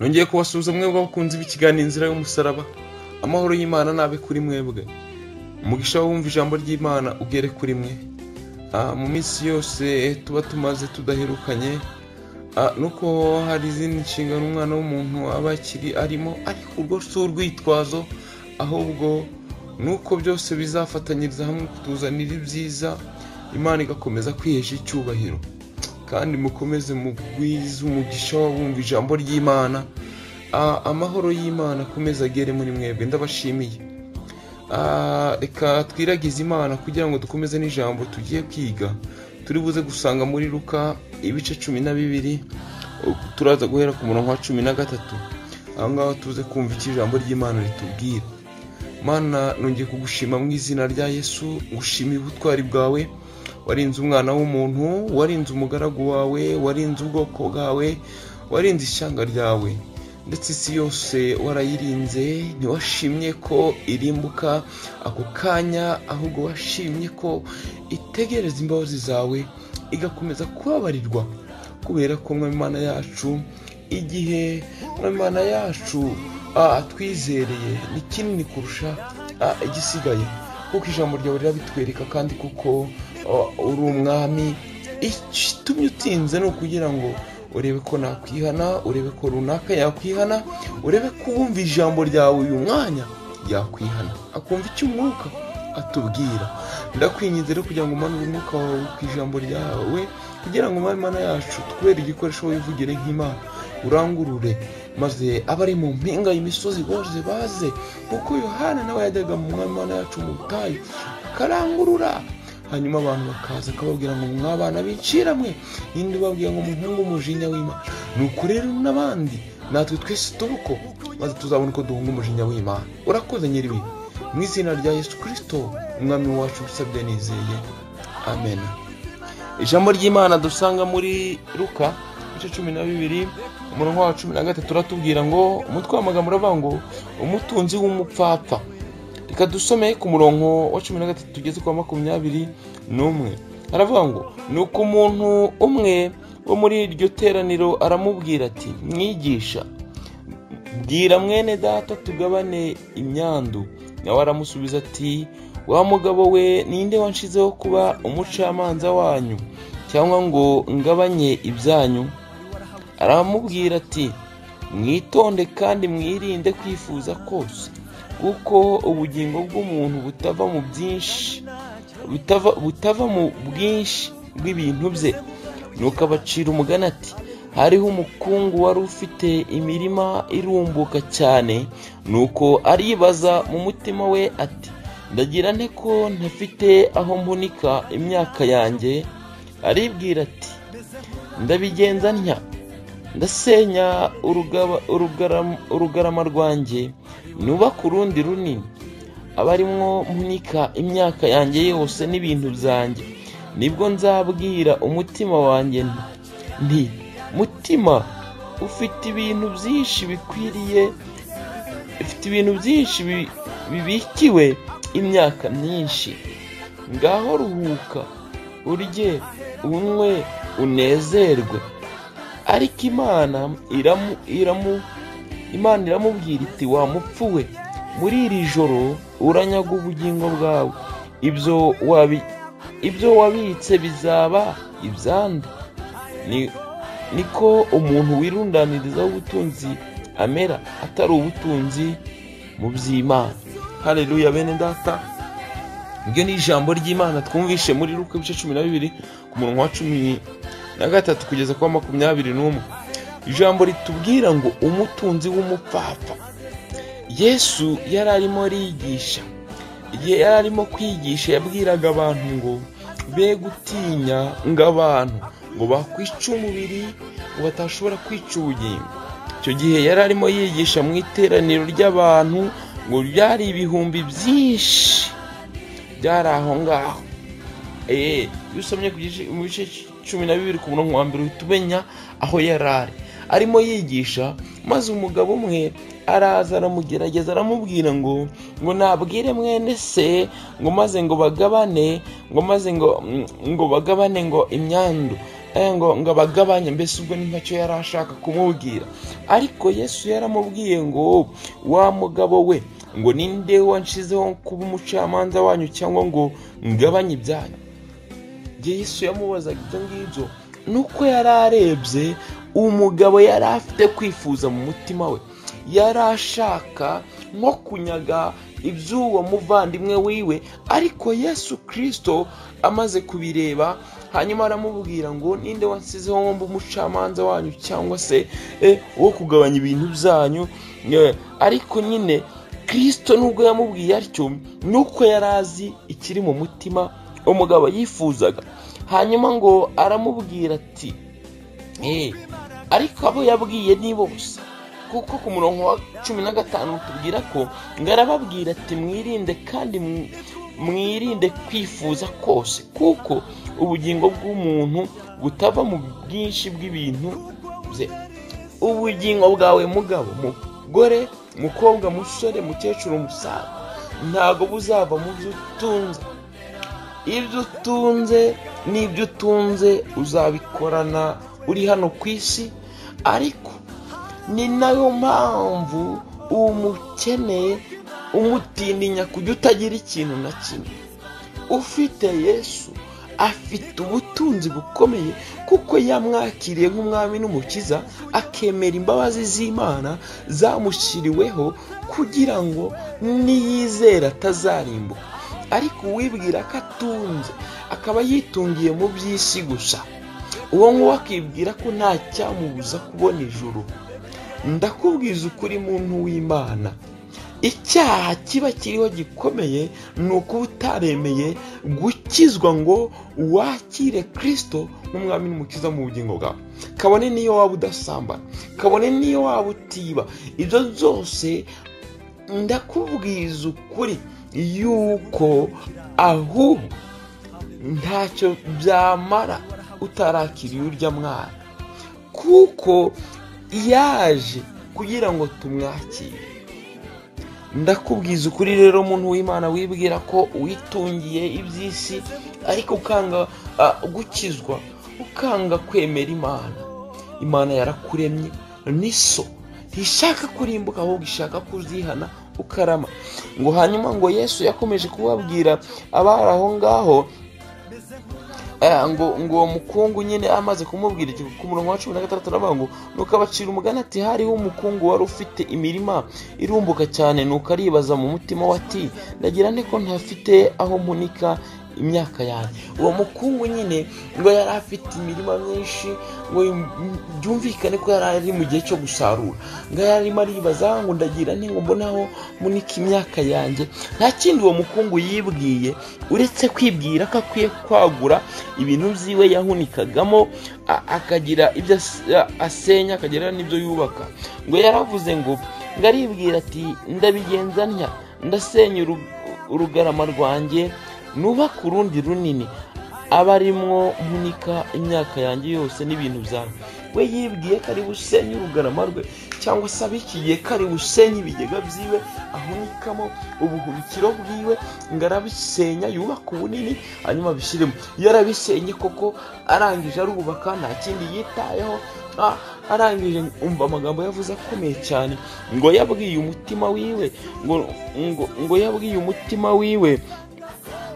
nongeye kubasuhuza mwebwe abakunzi b'ikiganiro inzira y'umusaraba. Amahoro y'Imana nabe kuri mwebwe, umugisha wumva ijambo ry'Imana ugere kuri mwe. Mu minsi yose tuba tumaze tudaherukanye, nuko hari izindi nshingano umwana w'umuntu aba akiri arimo, ariko urwo si urwitwazo, ahubwo nuko byose bizafatanyiriza hamwe kutuzanira ibyiza, Imana igakomeza kwihesha icyubahiro. Kandi mukomeze mugwize umugisha wumva ijambo ry'Imana, amahoro y'Imana akomeza agere muri mwebwe. Ndabashimiye. Reka twiragize Imana kugira ngo dukomeze n'ijambo tugiye kwiga. Turi buze gusanga muri Luka ibice 12, turaza guhera ku murongo wa 13. Ahangaha tuze kumva iki ijambo ry'Imana ritubwira. Mana, nongeye kugushima mu izina rya Yesu, ngushimiye ubutwari bwawe. Warinze umwana w'umuntu, warinze umugaragu wawe, warinze ubwoko bwawe, warinze ishyanga ryawe, ndetse isi yose warayirinze. Ntiwashimye ko irimbuka ako kanya, ahubwo washimye ko itegereza imbabazi zawe igakomeza kubabarirwa, kubera ko Mwami Imana yacu, igihe Mwami Imana yacu twizereye ni kinini kurusha igisigaye, kuko ijambo ryawe rirabitwereka. Kandi kuko uri umwami, igitumye utinze ni ukugira ngo urebe ko nakwihana, urebe ko runaka yakwihana, urebe ko wumva ijambo ryawe uyu mwanya yakwihana, akumva icyo umwuka atubwira. Ndakwinginze rero kugira ngo umanure umwuka wawe ku ijambo ryawe, kugira ngo Mwami Imana yacu tukubere igikoresho wivugire nk'Imana, urangurure, maze abari mu mpinga y'imisozi bose baze, kuko Yohana nawe yajyaga mu Mwami Imana yacu mu butayu akarangurura, hanyuma abantu bakaza akababwira ngo mwabana bicira mwe, ninde ubabwira ngo muhungu umujinya w'Imana. Nuko rero n'abandi natwe twese tubuko, maze tuzabona uko duhunga umujinya w'Imana. Urakoze nyiribi, mu izina rya Yesu Kristo umwami wacu bisabye nizeye, amen. Ijambo ry'Imana dusanga muri Luka ibice 12 umurongo wa 13 turatubwira ngo, umutwe w'amagambo uravuga ngo umutunzi w'umupfapfa. Reka dusome ku murongo wa 13 tugeze kwa 21. Haravuga ngo, nuko umuntu umwe wo muri iryo teraniro aramubwira ati, mwigisha, bwira mwene data tugabane imyandu. Nawe aramusubiza ati, wa mugabo we, ninde wanshizeho kuba umucamanza wanyu, cyangwa ngo ngabanye ibyanyu? Aramubwira ati, mwitonde kandi mwirinde kwifuza kose, kuko ubugingo bw'umuntu butava mu bwinshi bw'ibintu bye. Nuko abacira umugani ati, hariho umukungu wari ufite imirima irumbuka cyane, nuko aribaza mu mutima we ati, ndagira nte ko ntafite aho mpunika imyaka yanjye? Aribwira ati, ndabigenza ntya, ndasenya urugarama rwanjye, nubaka urundi runini, abarimwo mpunika imyaka yanjye yose n'ibintu byanjye. Nibwo nzabwira umutima wanjye nti, mutima, ufite ibintu byinshi bibikiwe imyaka myinshi. Ngaho ruhuka, urye, unywe, unezerwe. Ariko Imana iramubwira iti, wa mupfu we, muri iri joro uranyaga ubugingo bwawe. Ibyo wabitse bizaba ibyande. Niko umuntu wirundanirizaho ubutunzi amera, atari ubutunzi mu by'Imana. Haleluya bene data. Iryo ni ijambo ry'Imana twumvishe muri Luka ibice 12 ku murongo wa 13 kugeza kwa 21. Ijambo ritubwira ngo umutunzi w'umupfapfa. Yesu yari arimo kwigisha, yabwiraga abantu ngo be gutinya ng'abantu ngo bakwica umubiri, ngo batashobora kwica ubugingo. Icyo gihe yari arimo yigisha mu iteraniro ry'abantu, ngo byari ibihumbi byinshi byari aho ngaho. Iyo usomye mu bice 12 ku murongo wa 1 uhita umenya aho yari arimo yigisha. Maze umugabo umwe araza aramugerageza, aramubwira ngo nabwire mwene se, ngo maze ngo bagabane ngo imyandu. ngo abagabanye, mbese ubwo ni ntacyo yari ashaka kumubwira. Ariko Yesu yaramubwiye ngo wa mugabo we, ngo ninde wanshizeho kuba umucamanza wanyu cyangwa ngo ngabanye ibyanyu? Yesu yamubazaga ibyo ngibyo nuko yari arebye umugabo yari afite kwifuza mu mutima we, yari ashaka nko kunyaga iby'uwo muvandimwe wiwe. Ariko Yesu Kristo amaze kubireba, hanyuma aramubwira ngo ninde wansizeho ngo mbe umucamanza wanyu cyangwa se wo kugabanya ibintu byanyu? Ariko nyine Kristo nubwo yamubwiye atyo, nuko yari azi ikiri mu mutima umugabo yifuzaga. Hanyuma ngo aramubwira ati ariko abo yabwiye ni bose, kuko ku murongo wa 15 tubwira ko ngo arababwira ati mwirinde kandi mwirinde kwifuza kose, kuko ubugingo bw'umuntu butava mu bwinshi bw'ibintu bye. Ubugingo bwawe mugabo, mugore, mukobwa, musore, mukecuru, musaza, ntago buzava mu byo utunze. Ibyo utunze n'ibyo utunze uzabikorana uri hano ku isi. Ariko ni nayo mpamvu umukene umutinya kujya utagira ikintu na kimwe. Ufite Yesu afite ubutunzi bukomeye, kuko yamwakiriye nk'umwami n'umukiza, akemera imbabazi z'Imana zamushyiriweho kugira ngo niyizera atazarimbuka. Ariko uwibwira ko atunze akaba yitungiye mu by'isi gusa, uwo nguwo akibwira ko nta cyamubuza kubona ijuru. Ndakubwiza ukuri muntu w'Imana, icyaha kiba kiriho gikomeye ni ukuba utaremeye gukizwa ngo wakire Kristo nk'umwami n'umukiza mu bugingo bwawe. Kabone niyo waba udasambana, kabone niyo waba utiba, ibyo byose ndakubwiza ukuri yuko ahubwo ntacyo byamara utarakiriye urya mwana, kuko yaje kugira ngo tumwakire. Ndakubwiza ukuri rero muntu w'Imana wibwira ko witungiye iby'isi, ariko ukanga gukizwa, ukanga kwemera Imana. Imana yarakuremye niso, ntishaka kurimbuka ahubwo ishaka kuzihana ukarama. Ngo hanyuma ngo Yesu yakomeje kubabwira abari aho ngaho, ngo uwo mukungu nyine amaze kumubwira ku murongo wa 16 aravuga ngo nuko abacira umugani ati hariho umukungu wari ufite imirima irumbuka cyane, nuko aribaza mu mutima we ati ndagira nte ko ntafite aho mpunika imyaka yanjye. Uwo mukungu nyine ngo yari afite imirima myinshi, ngo byumvikane ko yari ari mu gihe cyo gusarura, ngo yarimo aribaza ngo ndagira nte ngo mbonaho munika imyaka yanjye. Nta kindi uwo mukungu yibwiye uretse kwibwira ko akwiye kwagura ibintu byiwe yahunikagamo, akagira ibyo asenya, akagira n'ibyo yubaka. Ngo yaravuze ngo aribwira ati ndabigenza ntya, ndasenya urugarama rwanjye nubaka urundi runini, abarimwo mpunika imyaka yanjye yose n'ibintu byawe. We yibwiye ko ari busenye urugarama rwe, cyangwa se abikiye ko ari busenye ibigega byiwe ahunikamo ubuhunikiro bwiwe, ngo arabisenya yubaka ubunini hanyuma abishyiremo. Yarabisenye koko, arangije arubaka, nta kindi yitayeho. Arangije umva amagambo yavuze akomeye cyane, ngo yabwiye umutima wiwe, ngo yabwiye umutima wiwe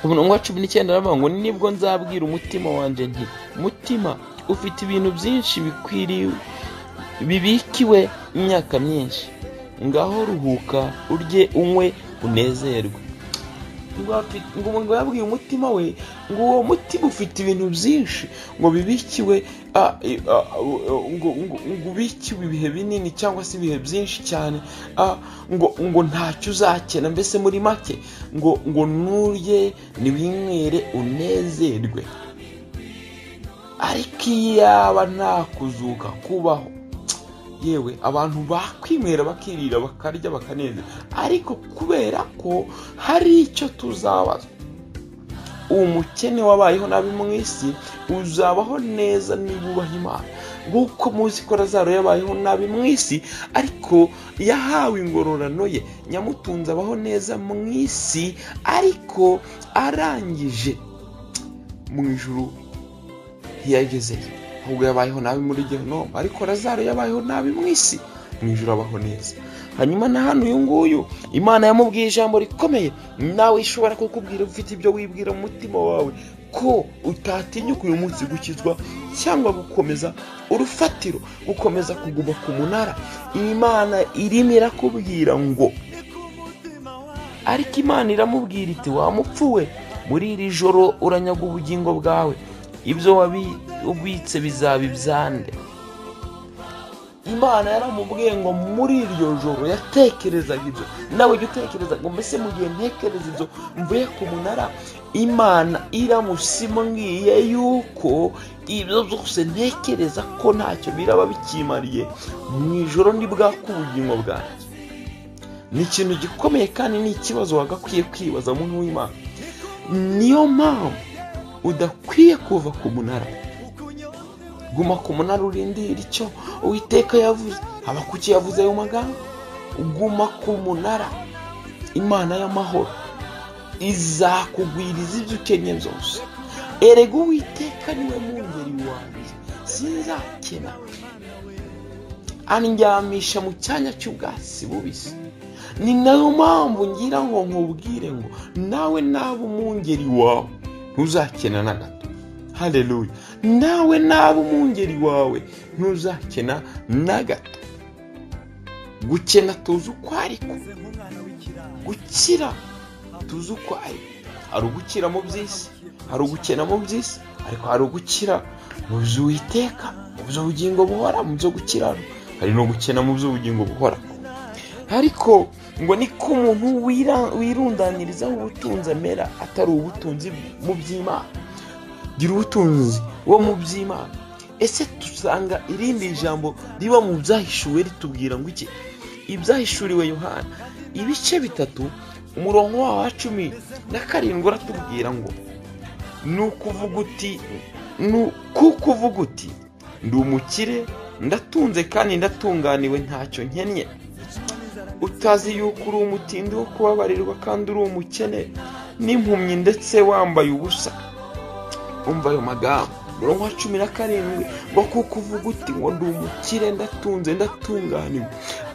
umurongo wa 19 aravuga ngo nibwo nzabwira umutima wanjye nti mutima ufite ibintu byinshi bibikiwe imyaka myinshi, ngaho ruhuka urye unywe unezerwe. ngo yabwiye umutima we ngo uwo mutima ufite ibintu byinshi ngo bibikiwe ngo ubikiwe ibihe binini cyangwa se ibihe byinshi cyane, ngo ntacyo uzakena, mbese muri make ngo nurye niwinywere unezerwe. Ariko iyaba nta kuzuka kubaho, yewe abantu bakwimwera bakirira bakarya bakanezerwa. Ariko kubera ko hari icyo tuzabaza, umukene wabayeho nabi mu isi uzabaho neza niba ubaha Imana. Nguko muzi ko Lazaro yabayeho nabi mu isi, ariko yahawe ingororano ye, nyamutunze abaho neza mu isi, ariko arangije mu ijuru ntiyagezeyo. ahubwo yabayeho nabi muri Gehinomu, ariko Lazaro yabayeho nabi mu isi, mu ijuru abaho neza. Hanyuma na hano uyu nguyu Imana yamubwiye ijambo rikomeye, nawe ishobora kukubwira ufite ibyo wibwira mu mutima wawe ko utatinyuka uyu munsi gukizwa cyangwa gukomeza urufatiro, gukomeza kuguma ku munara. Imana irimo irakubwira ngo, ariko Imana iramubwira iti wamupfuwe, muri iri joro uranyaga ubugingo bwawe, ibyo wabitse bizaba ibyande. Imana yaramubwiye ngo muri iryo joro yatekerezaga ibyo, nawe jya utekereza ngo mbese mu gihe ntekereza ibyo mvuye ku munara, Imana iramusimbwiye yuko ibyo byose ntekereza ko ntacyo biraba bikimariye mu ijoro nibwaka ubugingo bwanjye. Ni ikintu gikomeye kandi ni ikibazo wagakwiye kwibaza muntu w'Imana. Niyo mpamvu udakwiye kuva ku munara. Guma ku munara urindira icyo Uwiteka yavuze. Haba kuki yavuze ayo magambo? Guma ku munara. Imana y'amahoro izakugwiriza ibyo ukenye byose. Erega Uwiteka niwe mwungeri wanjye, sinzakena. Andyamisha mu cyanya cy'ubwatsi bubisi. Ni nayo mpamvu ngira ngo nkubwire ngo nawe naba umwungeri wawe ntuzakena na gato. Haleluya. Nawe naba umwungeri wawe ntuzakena na gato. Gukena tuzi uko ariko, gukira tuzi uko ariko. Hari ugukira mu by'isi, hari ugukena mu by'isi, ariko hari ugukira mu by'Uwiteka, mu by'ubugingo buhora, mu byo gukira. Hari no gukena mu by'ubugingo buhora. Ariko ngo niko umuntu wirundanirizaho ubutunzi amera, atari ubutunzi mu by'Imana. Gira ubutunzi wo mu by'Imana. Ese dusanga irindi jambo riba mu byahishuwe ritubwira ngo iki? Ibyahishuriwe Yohana ibice 3 umurongo wa 17 uratubwira ngo kuko uvuga uti ndi umukire, ndatunze kandi ndatunganiwe, ntacyo nkennye. Utazi yuko uri umutindi wo kubabarirwa kandi uri umukene n'impumyi ndetse wambaye ubusa. Umva ayo magambo. Umurongo wa 17 ngo kuko uvuga uti ngo ndi umukire, ndatunze ndatunganiwe,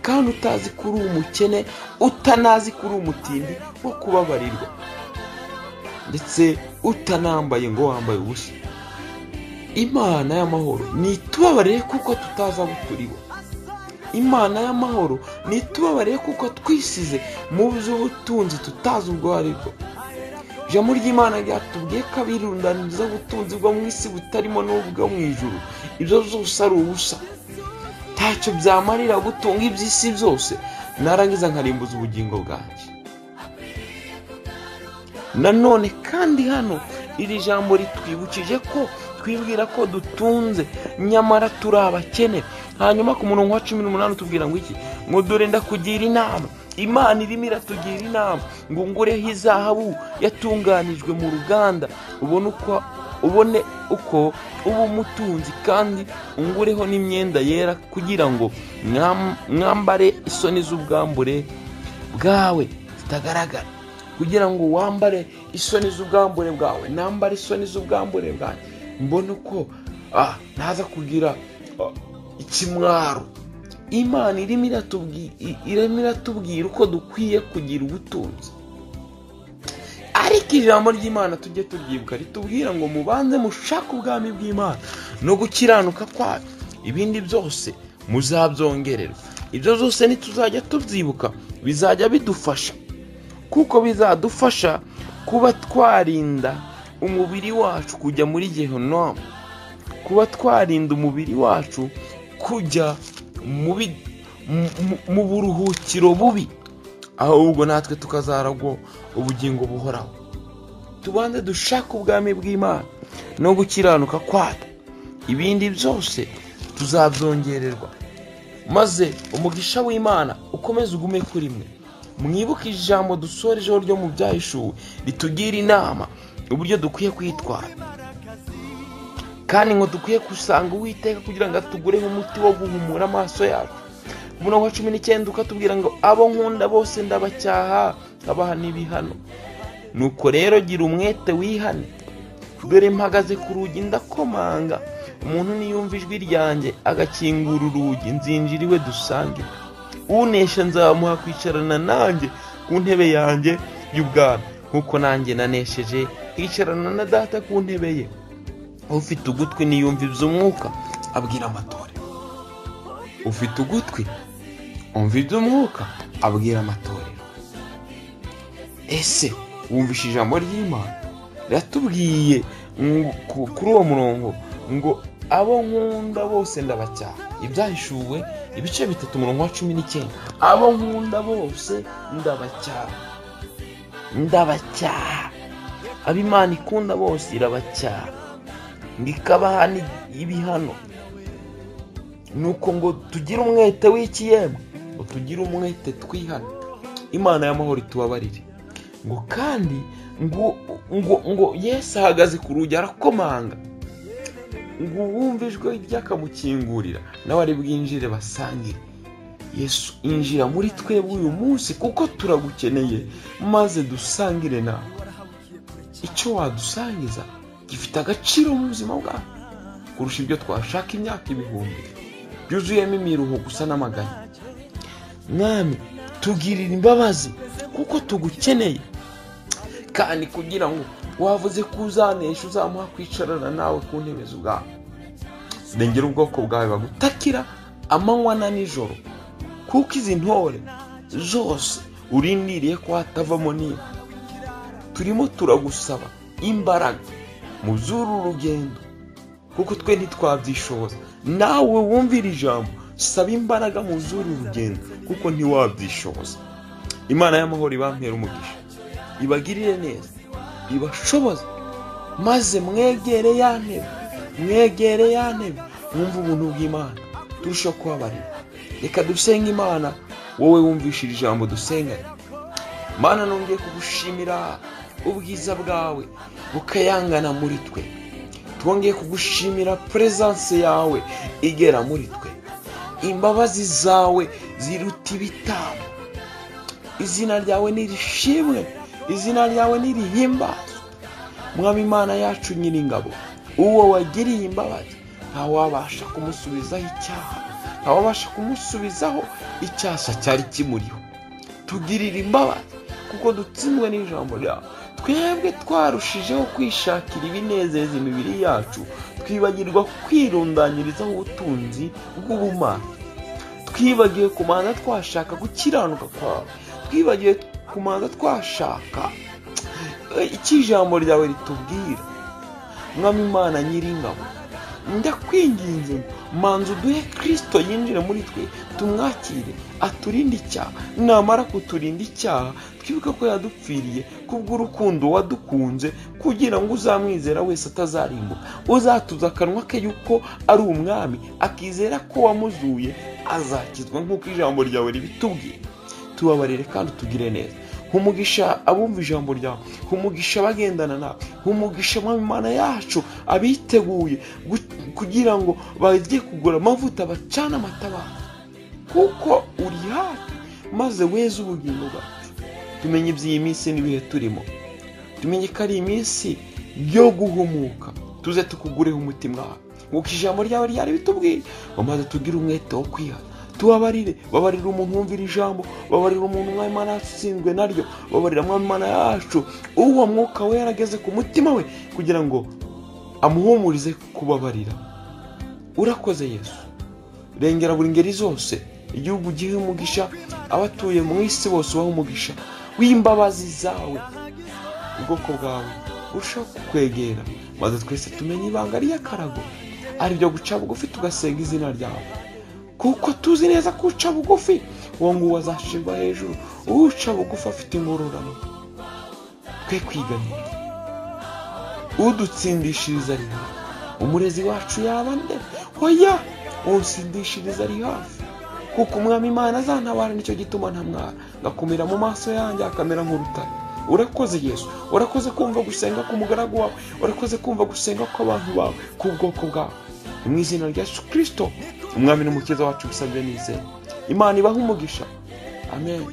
kandi utazi ko uri umukene, utanazi ko uri umutindi wo kubabarirwa ndetse utanambaye ngo wambaye ubusa. Imana y'amahoro nitubabarire kuko tutaza buturiwe. Imana y'amahoro nitubabarire kuko twisize mu by'ubutunzi tutazi ubwo aribwo. Ijambo ry'Imana ryatubwiye ko abirundaniriza ubutunzi bwo mu isi butarimo n'ubwo mu ijuru, ibyo byose ari ubusa. Ntacyo byamarira gutunga iby'isi byose narangiza nkarimbuza ubugingo bwanjye. Nanone kandi hano iri jambo ritwibukije ko twibwira ko dutunze nyamara turi abakene. Hanyuma ku murongo wa 18 tubwira ngo iki? Ngo dore ndakugira inama. Imana irimo iratugira inama ngo ngureho izahabu yatunganijwe mu ruganda, ubone uko uba umutunzi, kandi ungureho n'imyenda yera kugira ngo mwambare isoni z'ubwambure bwawe zitagaragara. Kugira ngo wambare isoni z'ubwambure bwawe, nambare isoni z'ubwambure bwawe, mbone uko ntaza kugira ikimwaro. Imana irimo iratubwira uko dukwiye kugira ubutunzi. Ariko ijambo ry'Imana tujye turyibuka ritubwira ngo mubanze mushake ubwami bw'Imana no gukiranuka kwayo, ibindi byose muzabyongererwa. Ibyo byose nituzajya tubyibuka bizajya bidufasha, kuko bizadufasha kuba twarinda umubiri wacu kujya muri Gehinomu, kuba twarinda umubiri wacu kujya mu buruhukiro bubi, ahubwo natwe tukazaragwa ubugingo buhoraho. Tubanze dushaka ubwami bw'Imana no gukiranuka kwayo, ibindi byose tuzabyongererwa, maze umugisha w'Imana ukomeze ugume kuri mwe. Mwibuke ijambo dusorejeho ryo mu byahishuwe ritugira inama uburyo dukwiye kwitwara, kandi ngo dukwiye gusanga Uwiteka kugira ngo atugureho umuti wo guhumura amaso yacu. Umurongo wa 19 ukatubwira ngo abo nkunda bose ndabacyaha, abaha n'ibihano. Nuko rero gira umwete wihane, dore mpagaze ku rugi ndakomanga. umuntu niyumva ijwi ryanjye agakingura urugi, nzinjira iwe dusange. Unesha nzamuha kwicarana nanjye ku ntebe yanjye y'ubwami, nk'uko nanjye nanesheje kwicarana na data ku ntebe ye. Ufite ugutwi niyumva iby'umwuka abwira amatorero. Ufite ugutwi umva iby'umwuka abwira amatorero. Ese wumvishe ijambo ry'Imana riratubwiye kuri uwo murongo ngo abo nkunda bose ndabacyaha. Ibyahishuwe ibice 3 umurongo wa 19. Abo nkunda bose ndabacyaha. Ab'Imana ikunda bose irabacyaha, ngikabaha ibihano. Nuko ngo tugire umwete w'ikiyemwe, ngo tugire umwete twihana. Imana y'amahoro itubabarire. Ngo kandi ngo Yesu ahagaze ku rugi arakomanga, ngo wumve ijwi ryakamukingurira nawe ari bwinjire basangire. Yesu injira muri twebwe uyu munsi kuko turagukeneye, maze dusangire nawe. Icyo wadusangiza gifite agaciro mu buzima bwawe kurusha ibyo twashaka imyaka ibihumbi byuzuyemo imiruho gusa n'amaganya. Mwami tugirira imbabazi kuko tugukeneye, kandi kugira ngo wavuze ko uzanesha uzamuha kwicarana nawe ku ntebe z'ubwami. Rengera ubwoko bwawe bagutakira amanywa na nijoro, kuko izi ntore zose urindiriye ko hatavamo niba. Turimo turagusaba imbaraga mu z'uru rugendo, kuko twe ntitwabyishoboza. Nawe wumvira ijambo, saba imbaraga mu z'uru rugendo kuko ntiwabyishoboza. Imana y'amahoro ibampera umugisha, ibagirire neza, ibashoboze, maze mwegere ya ntebe, mwumve ubuntu bw'Imana, turushaho kubabarira. Reka dusenge Imana, wowe wumvishije ijambo dusenga. Mana nongeye kugushimira ubwiza bwawe bukayangana muri twe. Twongeye kugushimira presence yawe igera muri twe. Imbabazi zawe ziruta ibitambo. Izina ryawe nirishimwe, izina ryawe nirihimbazwe. Mwami Imana yacu nyiringabo, uwo wagiriye imbabazi ntawabasha kumusubizaho icyaha, ntawabasha kumusubizaho icyasha cyari kimuriho. Tugirira imbabazi kuko dutsinzwe n'ijambo ryawe. Twebwe twarushijeho kwishakira ibinezeza imibiri yacu, twibagirwa kwirundanyirizaho ubutunzi bw'ubumana. Twibagiwe kumanza twashaka gukiranuka kwawe, twibagiwe kumanza twashaka icyo ijambo ryawe ritubwira. Mwami Imana nyiringabo, ndakwinginze manza uduhe Kristo yinjire muri twe, tumwakire aturinde icyaha. Namara kuturinda icyaha, twibuka ko yadupfiriye kubw'urukundo wadukunze, kugira ngo uzamwizera wese atazarimbuka. Uzatuza akanwa ke yuko ari umwami, akizera ko wamuzuye azakizwa nk'uko ijambo ryawe ribitubwira. Tubabarire kandi tugire neza. Humugisha abumva ijambo ryawe, humugisha abagendana nawe, humugisha Mwami Imana yacu abiteguye kugira ngo bajye kugura amavuta bacana amatabaza, kuko uri hafi maze weze ubugingo bwacu. Tumenye iby'iyi minsi n'ibihe turimo, tumenye ko ari iminsi yo guhumuka. Tuze tukugureho umutima wawe nk'uko ijambo ryawe ryari bitubwiye, maze tugire umwete wo kwihana. Tubabarire, babarira umuntu wumvira ijambo, babarira umuntu Mwami Imana yatsinzwe naryo, babarira Mwami Imana yacu uwo mwuka we yarageze ku mutima we kugira ngo amuhumurize kubabarira. Urakoze Yesu. Rengera buri ngeri zose, igihugu gihe umugisha, abatuye mu isi bose ubahe umugisha w'imbabazi zawe. Ubwoko bwawe urushaho kukwegera, maze twese tumenye ibanga ry'akarago, ari byo guca bugufi tugasenga izina ryawe, kuko tuzi neza ko uca bugufi uwo nguwo azashirwa hejuru. Uca bugufi afite ingororano. Twe kwiganira udutsindishiriza ari hafi. Umurezi wacu yaba nde? Oya, unsindishiriza ari hafi, kuko Umwami Imana azantabara. Nicyo gituma ntamwara, ngakumira mu maso yanjye akamera nk'urutare. Urakoze Yesu, urakoze kumva gusenga k'umugaragu wawe, urakoze kumva gusenga kw'abantu bawe, k'ubwoko bwawe. Mu izina rya Yesu Kristo, Umwami n'Umukiza wacu, bisabye nizeye. Imana ibahe umugisha. Amen.